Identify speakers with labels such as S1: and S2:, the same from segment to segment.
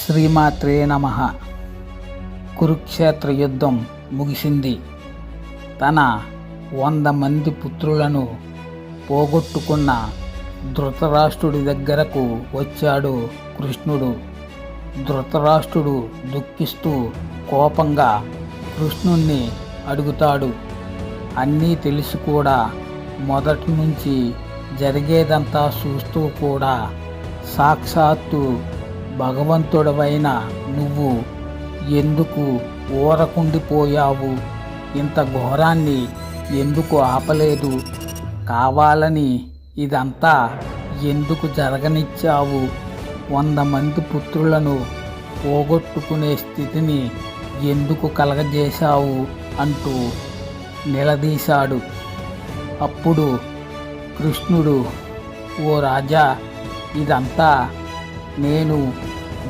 S1: శ్రీమాత్రే నమః. కురుక్షేత్ర యుద్ధం ముగిసింది. తన 100 మంది పుత్రులను పోగొట్టుకున్న ధృతరాష్ట్రుడి దగ్గరకు వచ్చాడు కృష్ణుడు. ధృతరాష్ట్రుడు దుఃఖిస్తూ కోపంగా కృష్ణుణ్ణి అడుగుతాడు. అన్నీ తెలిసి కూడా మొదటి నుంచి జరిగేదంతా చూస్తూ కూడా సాక్షాత్తు భగవంతుడవైన నువ్వు ఎందుకు ఊరకుండిపోయావు? ఇంత ఘోరాన్ని ఎందుకు ఆపలేదు? కావాలని ఇదంతా ఎందుకు జరగనిచ్చావు? 100 మంది పుత్రులను పోగొట్టుకునే స్థితిని ఎందుకు కలగజేశావు అంటూ నిలదీశాడు. అప్పుడు కృష్ణుడు, ఓ రాజా, ఇదంతా నేను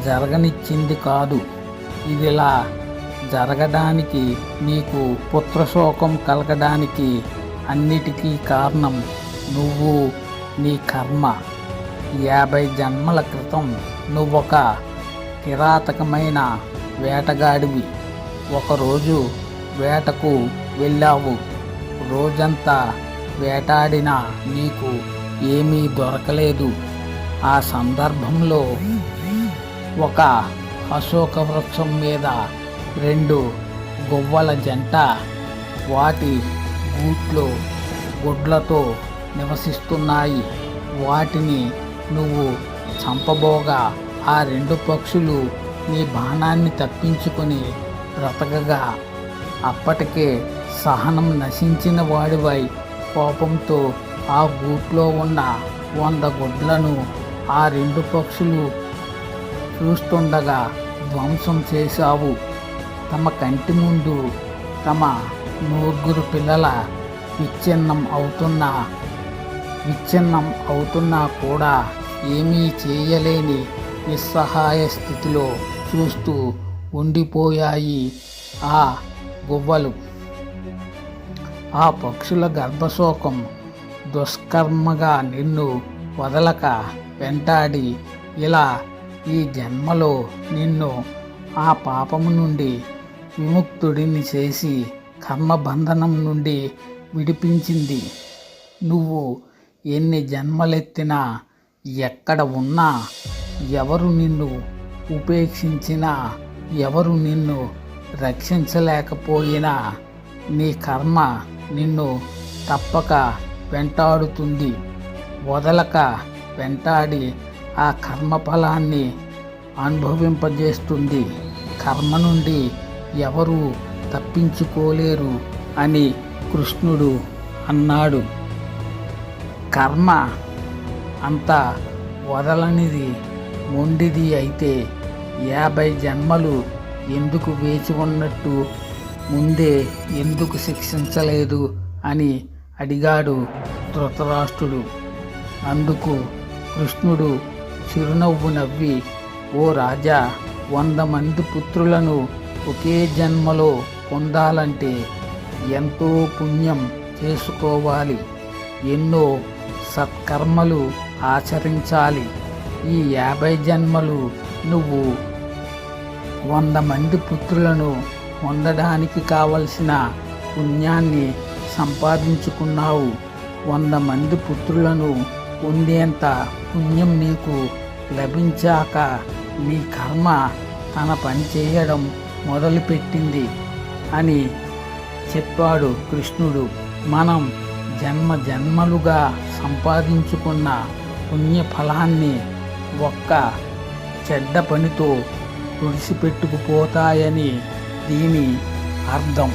S1: జరగనిచ్చింది కాదు. ఇదిలా జరగడానికి, నీకు పుత్రశోకం కలగడానికి అన్నిటికీ కారణం నువ్వు, నీ కర్మ. 50 జన్మల క్రితం నువ్వొక కిరాతకమైన వేటగాడివి. ఒకరోజు వేటకు వెళ్ళావు. రోజంతా వేటాడినా నీకు ఏమీ దొరకలేదు. ఆ సందర్భంలో ఒక అశోక వృక్షం మీద 2 గువ్వల జంట వాటి గూట్లో గుడ్లతో నివసిస్తున్నాయి. వాటిని నువ్వు చంపబోగా ఆ 2 పక్షులు నీ బాణాన్ని తప్పించుకొని బ్రతకగా అప్పటికే సహనం నశించిన వాడివై కోపంతో ఆ గూట్లో ఉన్న 100 గుడ్లను ఆ 2 పక్షులు చూస్తుండగా ధ్వంసం చేశావు. తమ కంటి ముందు తమ 4 పిల్లల విచ్ఛిన్నం అవుతున్నా కూడా ఏమీ చేయలేని నిస్సహాయ స్థితిలో చూస్తూ ఉండిపోయాయి ఆ గువ్వలు. ఆ పక్షుల గర్భశోకం దుష్కర్మగా నిన్ను వదలక వెంటాడి ఇలా ఈ జన్మలో నిన్ను ఆ పాపము నుండి విముక్తుడిని చేసి కర్మబంధనం నుండి విడిపించింది. నువ్వు ఎన్ని జన్మలెత్తినా, ఎక్కడ ఉన్నా, ఎవరు నిన్ను ఉపేక్షించినా, ఎవరు నిన్ను రక్షించలేకపోయినా నీ కర్మ నిన్ను తప్పక వెంటాడుతుంది. వదలక వెంటాడి ఆ కర్మఫలాన్ని అనుభవింపజేస్తుంది. కర్మ నుండి ఎవరు తప్పించుకోలేరు అని కృష్ణుడు అన్నాడు. కర్మ అంత వదలనిది, మొండిది అయితే 50 జన్మలు ఎందుకు వేచి ఉన్నట్టు? ముందే ఎందుకు శిక్షించలేదు అని అడిగాడు ధృతరాష్ట్రుడు. అందుకు కృష్ణుడు చిరునవ్వు నవ్వి, ఓ రాజా, 100 మంది పుత్రులను ఒకే జన్మలో పొందాలంటే ఎంతో పుణ్యం చేసుకోవాలి, ఎన్నో సత్కర్మలు ఆచరించాలి. ఈ 50 జన్మలు నువ్వు 100 మంది పుత్రులను పొందడానికి కావలసిన పుణ్యాన్ని సంపాదించుకున్నావు. 100 మంది పుత్రులను పొందేంత పుణ్యం నీకు లభించాక నీ కర్మ తన పని చేయడం మొదలుపెట్టింది అని చెప్పాడు కృష్ణుడు. మనం జన్మలుగా సంపాదించుకున్న పుణ్యఫలాన్ని ఒక్క చెడ్డ పనితో తుడిసిపెట్టుకుపోతాయని దీని అర్థం.